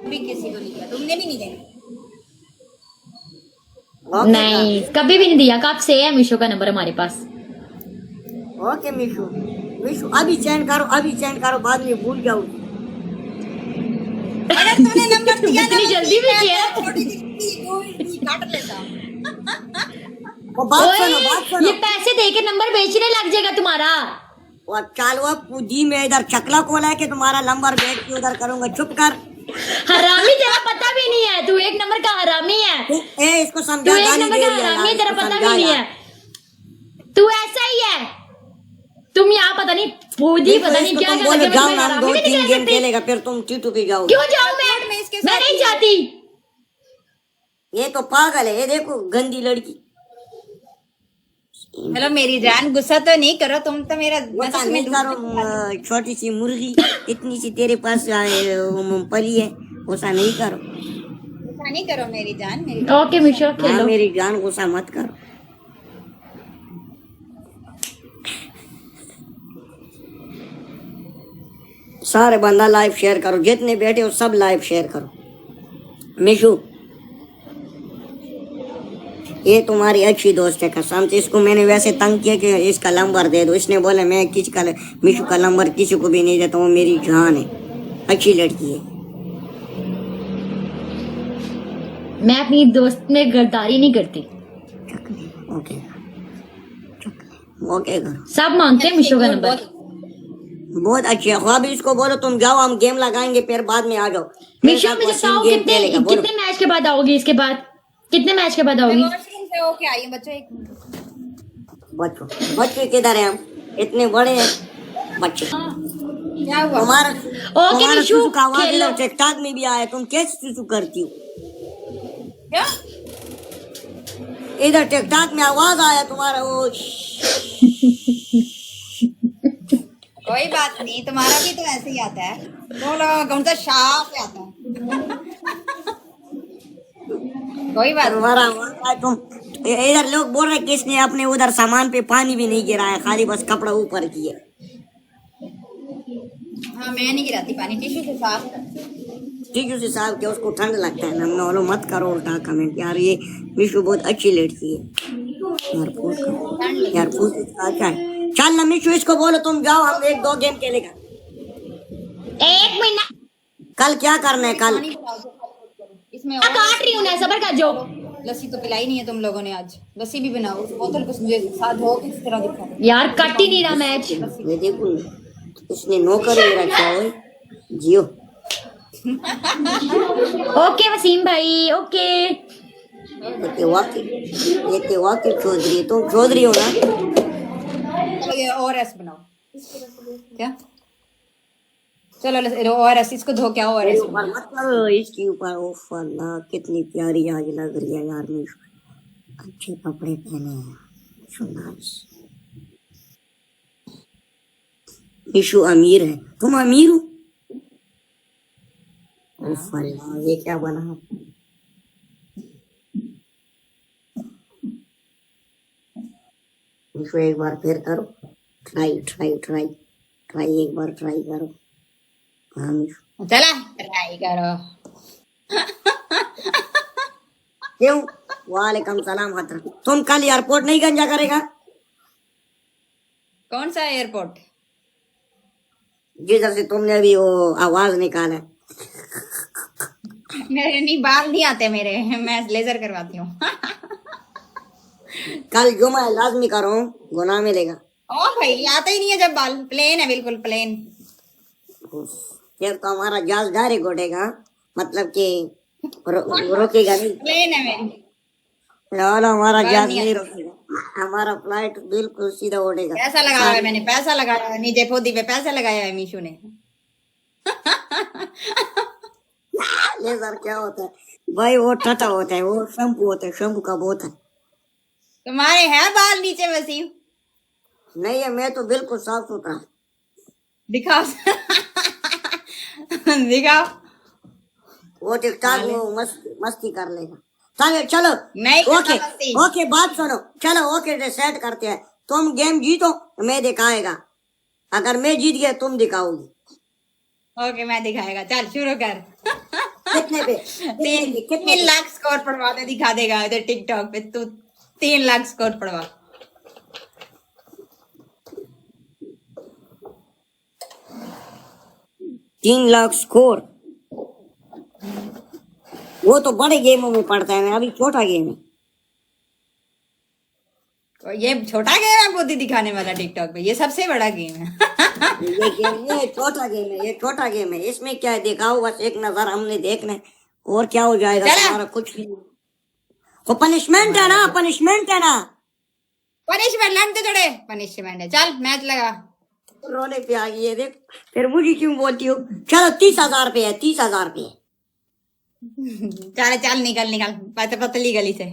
भी किसी को नहीं दिया, तुमने भी नहीं देना। नहीं, कभी भी नहीं दिया। कब से है मीशो का नंबर हमारे पास? ओके मीशू, मीशू अभी चेंज करो, अभी चेंज करो, बाद में भूल जाओगी। अगर तुमने नंबर दिया ना, इतनी जल्दी भी किया? छोटी सी काट लेता। वो बात ओए, सुनो, बात सुनो। ये पैसे दे के नंबर बेचने लग जाएगा तुम्हारा। वो चालवा पूजी में इधर चकला खोला है कि तुम्हारा नंबर बेच के उधर करूंगा। चुप कर। हरामी, तेरा पता भी नहीं है। तू एक नंबर का हरामी है। इसको तू समझा, एक गाली नंबर दे का रही है हरामी है, यार, तेरा इसको पता भी समझा नहीं यार। है। तू ऐसा ही है। तुम यहाँ पता नहीं फौजी, देखो, पता नहीं इसको क्या तुम क्या बोलो लगे, जाओ मैं ना, हम हरामी 2-3 नहीं निकल गेम सकती। खेलेगा, फिर तुम टीटू भी जाओ। क्यों जाऊँ मैं इसके मैं साथ नहीं ही जाती। ये तो पागल है, ये देखो गंदी लड़की। हेलो मेरी जान, गुस्सा तो नहीं करो, तुम तो मेरा गुस्सा नसक नहीं में करो, छोटी सी मुर्गी इतनी सी तेरे पास पली है, गुस्सा नहीं करो। गुस्सा नहीं करो मेरी जान, मेरी ओके मीशो, हाँ खेलो। मेरी जान, गुस्सा मत करो। सारे बंदा लाइव शेयर करो, जितने बैठे हो सब लाइव शेयर करो। मिशु, ये तुम्हारी अच्छी दोस्त है कसम से। इसको मैंने वैसे तंग किया कि इसका नंबर दे दो, इसने बोला मैं किसी का मिशु का नंबर किसी को भी नहीं देता, वो मेरी जान है, अच्छी लड़की है। मैं अपनी दोस्त में गद्दारी नहीं करती। ओके ओके करो। सब मांगते हैं मीशो का नंबर। बहुत अच्छी है। ख्वाब, इसको बोलो तुम जाओ, हम गेम लगाएंगे, फिर बाद में आ जाओ। मीशो मुझे बताओ कितने मैच के बाद आओगी? इसके बाद कितने मैच के बाद आओगी? वॉशरूम से होके आई हूँ बच्चों, एक बच्चों, बच्चे किधर हैं? हम इतने बड़े हैं बच्चे। क्या हुआ? तुम्हारा तुम्हारा मिशु, सुसु का आवाज खेलो। इधर टिकटॉक में भी आया, तुम कैसे सुसु करती हो? क्या? इधर टिकटॉक में आवाज आया तुम्हारा, वो कोई बात नहीं, तुम्हारा भी तो ऐसे ही आता है। बोलो कौन सा शाह से आता है। कोई बात नहीं। तुम्हारा आवाज आया। तुम इधर लोग बोल रहे किसने अपने उधर सामान पे पानी भी नहीं गिराया, खाली बस कपड़ा ऊपर किया। हाँ मैं नहीं गिराती पानी, टिश्यू से साफ कर। ठीक है साहब, क्या उसको ठंड लगता है ना? बोलो मत करो उल्टा कमेंट यार, ये मिशु बहुत अच्छी लड़की है यार। यार अच्छा है। चल ना मिशु, इसको बोलो तुम जाओ, हम 1-2 गेम खेलेगा। 1 मिनट कल क्या करना है? कल इसमें काट रही हूँ ना, सबर कर जो। लस्सी तो पिलाई नहीं है तुम लोगों ने, आज लस्सी भी बनाओ। उस बोतल को साथ धो किस तरह दिखा। यार कट ही नहीं रहा मैच। ये देखो इसने नौकर ही रखा हो जियो। ओके वसीम भाई, ओके। ये वाकई चौधरी है, तुम चौधरी हो ना? चलो ये ORS बनाओ। क्या? चलो ORS, इसको धो क्या ORS ऊपर मत करो, इसके ऊपर। ओफ अल्लाह, कितनी प्यारी आज लग रही है यार मिशु, अच्छे कपड़े पहने हैं। मिशु अमीर है, तुम अमीर हो? ओफ अल्लाह, ये क्या बना? मिशु एक बार फिर करो, ट्राई ट्राई ट्राई ट्राई, एक बार ट्राई करो। हाँ मिशु, चला ट्राई करो। क्यों? वालेकुम सलाम हजरत। तुम कल एयरपोर्ट नहीं गंजा करेगा? कौन सा एयरपोर्ट? जिधर से तुमने अभी वो आवाज निकाला। मेरे नहीं, बाल नहीं आते मेरे, मैं लेजर करवाती हूँ। कल जुमा है, लाजमी करो, गुनाह मिलेगा। ओ भाई आता ही नहीं है जब बाल, प्लेन है बिल्कुल प्लेन। फिर तो हमारा जहाज डायरेक्ट उड़ेगा, मतलब कि रोकेगा नहीं। प्लेन है मेरी। लाला, हमारा जहाज नहीं रोकेगा, हमारा फ्लाइट बिल्कुल सीधा उड़ेगा। पैसा लगाया है मैंने, पैसा लगाया है, नीचे पोदी पे पैसा लगाया है मीशू ने। लेजर क्या होता है भाई? वो टटा होता है, वो शैम्पू होता है, शैम्पू का होता है। तुम्हारे हैं बाल नीचे वसीम? नहीं है, मैं तो बिल्कुल साफ सुथरा। दिखाओ। दिखाओ। वो टिकटॉक वो मस्ती कर लेगा। चलो चलो, नहीं करता ओके मस्ती। ओके, बात सुनो, चलो ओके सेट करते हैं। तुम गेम जीतो तो मैं दिखाएगा, अगर मैं जीत गया तुम दिखाओगी। ओके मैं दिखाएगा, चल शुरू कर। कितने पे? कितने 3 पे? लाख स्कोर पढ़वा दे, दिखा देगा इधर टिकटॉक पे तू। 3 लाख स्कोर पढ़वा। 3 लाख स्कोर, वो तो बड़े गेमों में पड़ता है, अभी छोटा गेम है। और ये छोटा गेम है बुद्धि दिखाने वाला टिकटॉक पे, ये सबसे बड़ा गेम है। ये गेम, ये छोटा गेम है, ये छोटा गेम है। इसमें क्या है, दिखाओ बस एक नजर हमने देखना है, और क्या हो जाएगा चला। तुम्हारा कुछ भी नहीं। वो पनिशमेंट है ना, पनिशमेंट है ना। पनिशमेंट लड़ते थोड़े पनिशमेंट है। चल मैच लगा। रोने पे आ गई है देख, फिर मुझे क्यों बोलती हो। चलो 30,000 पे है, 30,000 पे है। चल चल निकल निकल पतली गली से।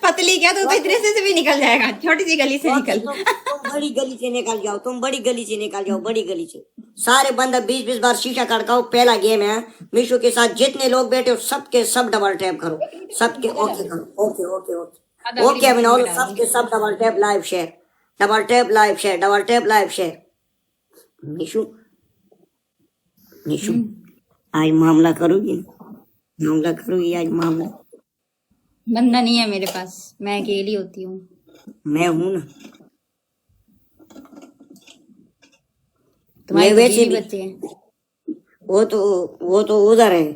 पतली क्या, तो इतने से भी निकल जाएगा, छोटी सी गली से निकल। तुम बड़ी गली से निकल जाओ, तुम बड़ी गली से निकल जाओ, बड़ी गली से। सारे बंदा 20-20 बार शीशा खड़काओ। पहला गेम है मीशू के साथ, जितने लोग बैठे हो सबके सब डबल टैप करो, सबके ओके करो। Okay okay okay okay Abhinav, सबके सब double tap live share, double tap live share, double tap live share. Meeshu Meeshu आज मामला करोगी, मामला करोगी आज मामला? बंदा नहीं है मेरे पास, मैं अकेली होती हूँ। मैं हूं ना, तुम्हारे मैं वैसे भी बच्चे हैं। वो तो उधर है,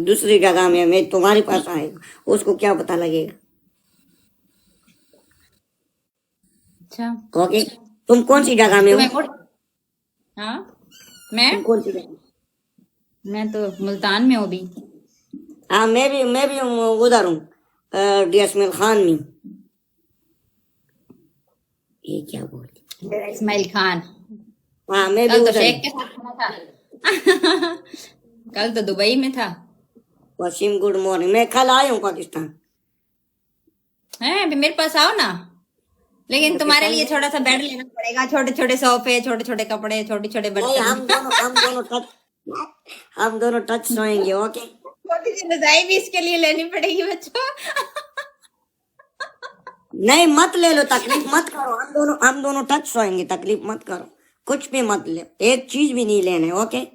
दूसरी जगह में। मैं तुम्हारे पास आएगा, उसको क्या पता लगेगा। अच्छा ओके, तुम कौन सी जगह में हो? हाँ मैं तुम कौन सी जगह? मैं तो मुल्तान में हूँ अभी। हाँ मैं भी उधर हूँ, डीएसमेल खान में। ये क्या बोल, इस्माइल खान। हाँ मैं भी कल तो उधर शेख हूँ। के साथ खाना था। कल तो दुबई में था। वसीम गुड मॉर्निंग, मैं कल आया हूँ पाकिस्तान। है अभी मेरे पास आओ ना, लेकिन तुम्हारे लिए छोटा सा बेड लेना पड़ेगा, छोटे छोटे सोफे, छोटे छोटे कपड़े, छोटे छोटे नहीं, बर्तन। हम दोनों टच सोएंगे। ओके, छोटी सी रजाई भी इसके लिए लेनी पड़ेगी बच्चों। नहीं मत ले लो, तकलीफ मत करो। हम दोनों टच सोएंगे, तकलीफ मत करो, कुछ भी मत ले, एक चीज भी नहीं लेने। ओके,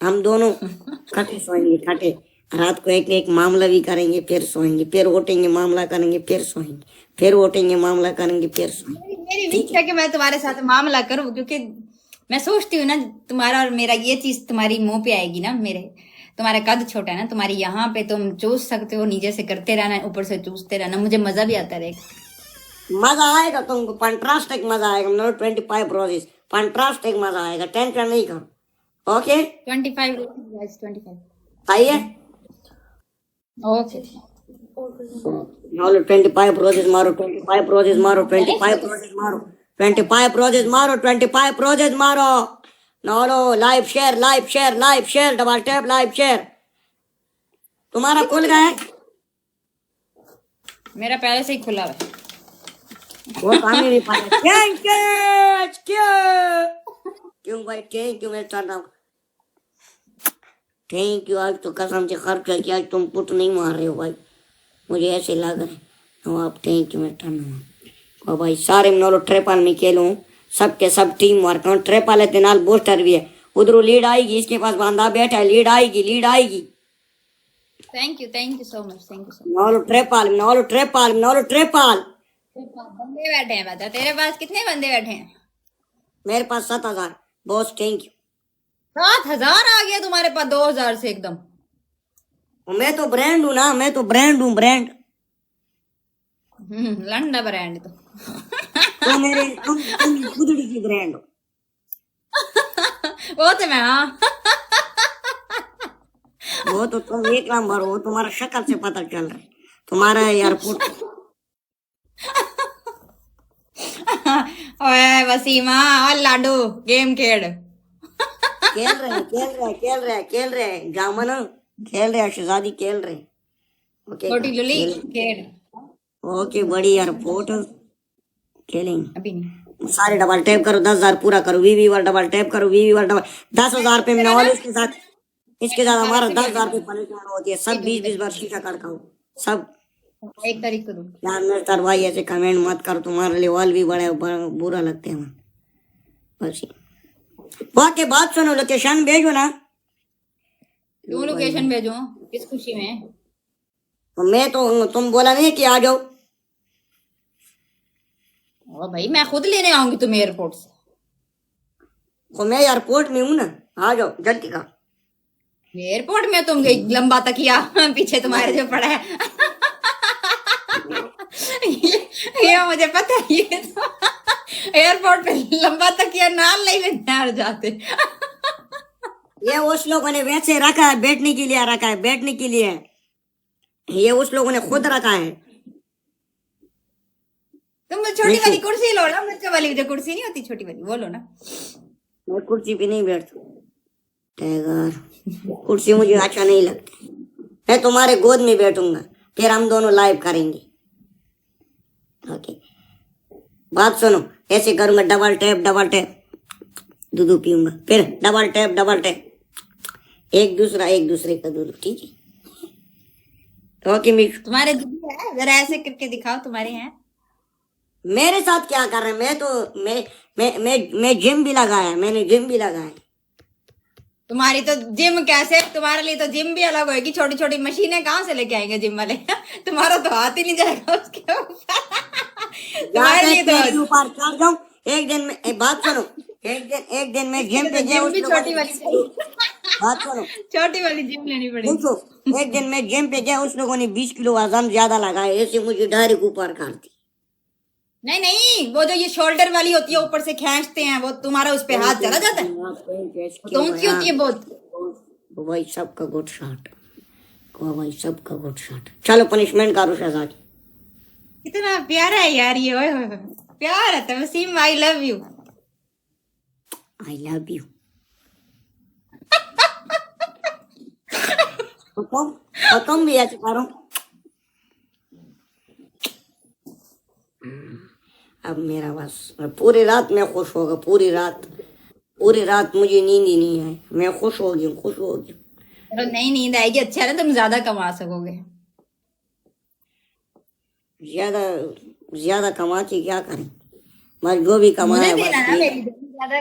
हम दोनों खटे सोएंगे, खटे। रात को एक एक मामला भी करेंगे, फिर सोएंगे, फिर उठेंगे, मामला करेंगे, फिर सोएंगे, फिर उठेंगे, मामला करेंगे, फिर सोएंगे। मेरी इच्छा है कि मैं तुम्हारे साथ मामला करूं, क्योंकि मैं सोचती हूँ ना, तुम्हारा और मेरा ये चीज तुम्हारी मुंह पे आएगी ना। मेरे तुम्हारा कद छोटा है ना, तुम्हारी यहाँ पे तुम चूस सकते हो, नीचे से करते रहना, ऊपर से चूसते रहना, मुझे मजा भी आता रहेगा। मजा आएगा तुमको, फंटास्टिक मजा आएगा। मतलब 25 रोजेस, फंटास्टिक मजा आएगा, टेंशन नहीं करो। ओके 25 25 आइए, ओके। 25 रोजेस मारो, 25 रोजेस मारो, 25 रोजेस मारो, 25 रोजेस मारो, 25 रोजेस मारो। नॉलो live share, live share, live share, double tap live share. तुम्हारा खुल गया है? मेरा पहले से ही खुला हुआ है। वो पानी नहीं पाया। थैंक यू, क्यों भाई, थैंक यू। मैं चल रहा थैंक यू। आज तो कसम से खर्च करके आज तुम पुट नहीं मार रहे हो भाई, मुझे ऐसे लग रहा है। तो आप थैंक यू। मैं टर्न भाई सारे नॉलो ट्रेपल में खेलूं, सबके सब टीम वर्क। ट्रेपल है, नाल बूस्टर भी है, उधर लीड आएगी, इसके पास बंदा बैठा है, लीड आएगी, लीड आएगी। Thank you so much, thank you so नॉलो ट्रेपल, नॉलो ट्रेपल, नॉलो ट्रेपल। मच। बंदे बैठे हैं, बता तेरे पास कितने बंदे बैठे हैं? मेरे पास 7,000 बॉस, थैंक यू। 7,000 आ गया तुम्हारे पास 2,000 से एकदम। मैं तो ब्रांड हूँ ना, मैं तो ब्रांड हूँ, ब्रांड। लंडा ब्रांड तो। तो मेरे तुम खुदड़ी की ब्रांड हो। वो तो मैं, हाँ। वो तो तुम एक नंबर हो, तुम्हारा शक्ल से पता चल रहा है, तुम्हारा एयरपोर्ट। ओए वसीमा और लाडू गेम खेल। खेल रहे हैं, खेल रहे हैं, खेल रहे हैं, खेल रहे हैं, जामन खेल रहे हैं, शहजादी खेल रहे हैं। ओके छोटी लुली खेल। ओके, बड़ी एयरपोर्ट खेलेंगे। अभी नहीं। सारे डबल टैप करो, 10,000 पूरा करो, वीवी वाला डबल टैप करो, वीवी वाला डबल। 10,000 पे मैंने और इसके साथ हमारा 10,000 पे परेशान होती है। सब 20-20 बार शीशा खड़काओ, सब। 1 तारीख को दूँ। यार मेरे सर भाई ऐसे कमेंट मत करो, तुम्हारे लेवल भी बड़े बुरा लगते हैं। बस वाके बात सुनो, लोकेशन भेजो ना। क्यों लोकेशन भेजो, किस खुशी में? मैं तो, तुम बोला नहीं कि आ जाओ। ओ भाई मैं खुद लेने आऊंगी तुम्हें एयरपोर्ट से। तो मैं एयरपोर्ट में हूं ना, आ जाओ जल्दी का। एयरपोर्ट में तुम गई लंबा तकिया पीछे तुम्हारे जो पड़ा है ये मुझे पता है, ये तो एयरपोर्ट पे लंबा तकिया नाल नहीं लेने जाते ये उस लोगों ने वैसे रखा है, बैठने के लिए रखा है, बैठने के लिए। ये उस लोगों ने खुद रखा है। तुम छोटी वाली कुर्सी लो ना, बच्चों वाली जो कुर्सी नहीं होती छोटी वाली, वो लो ना। मैं कुर्सी पे नहीं बैठता टाइगर, कुर्सी मुझे अच्छा नहीं लगता। मैं तुम्हारे गोद में बैठूंगा, फिर हम दोनों लाइव करेंगे। ओके, बात सुनो, ऐसे करूंगा, डबल टैप दूध पीऊंगा, फिर डबल टैप, एक दूसरे का दूध, ठीक है? Okay mix. तुम्हारे दीदी है, जरा ऐसे करके दिखाओ, तुम्हारे हैं। मेरे साथ क्या कर रहे हैं? मैं तो मैं जिम भी लगाया, मैंने जिम भी लगाया। तुम्हारी तो जिम कैसे, तुम्हारे लिए तो जिम भी अलग होगी। छोटी छोटी मशीनें कहाँ से लेके आएंगे जिम वाले तुम्हारा तो हाथ ही नहीं जाएगा उसके ऊपर तुम्हारे लिए तो ऊपर चढ़ जाऊं एक दिन में। बात सुनो, एक दिन में जिम पे गया, छोटी वाली बात सुनो, छोटी वाली जिम लेनी पड़ेगी। देखो एक दिन मैं जिम पे गया, उस लोगों ने 20 किलो वजन ज्यादा लगाया, ऐसे मुझे डायरेक्ट ऊपर कर दी। नहीं, वो जो ये शोल्डर वाली होती है, ऊपर से खींचते हैं, वो तुम्हारा उस पे हाथ चला जाता है। तो ऊंची होती है बहुत। भाई सबका गुड शॉट, भाई सबका गुड शॉट। चलो पनिशमेंट करो शहजादी। कितना प्यारा है यार ये, ओए होए प्यार है Tavseem, I love you. I love you. तुम भी ऐसे करो। अब मेरा बस पूरी रात मैं खुश होगा, पूरी रात मुझे नींद ही नहीं आई। मैं खुश हो गई। चलो नहीं, नींद आएगी, अच्छा है ना, तुम ज्यादा कमा सकोगे। ज्यादा कमा के क्या करें, मगर जो भी कमाया मुझे देना ना, मेरी ज्यादा